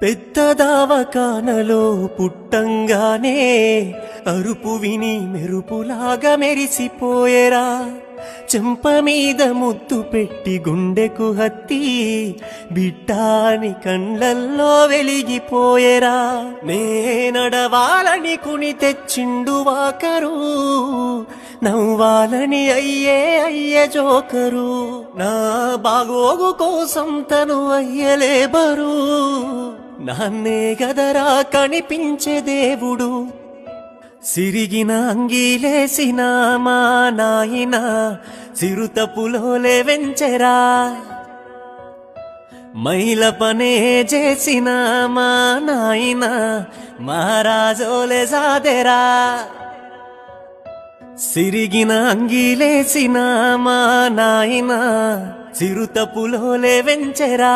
పెద్ద దావకానలో పుట్టంగానే అరుపు విని మెరుపులాగా మెరిసిపోయేరా. చెంప మీద ముద్దు పెట్టి గుండెకు హత్తి బిడ్డాని కండ్లల్లో వెలిగిపోయేరా. నే నడవాలని కుని తెచ్చిండు వాకరు, నవ్వాలని అయ్యే జోకరు. నా బాగోగు కోసం తను అయ్యలేబరు, నాన్నే గదరా కనిపించే దేవుడు. సిరిగిన అంగీలేసిన మా నాయన చిరుతపులోలే వెంచెరా. మైల పనే చేసిన మా నాయన మహారాజోలే సాదెరా. సిరిగిన అంగీలేసిన మా నాయన చిరుతపులోలే వెంచెరా.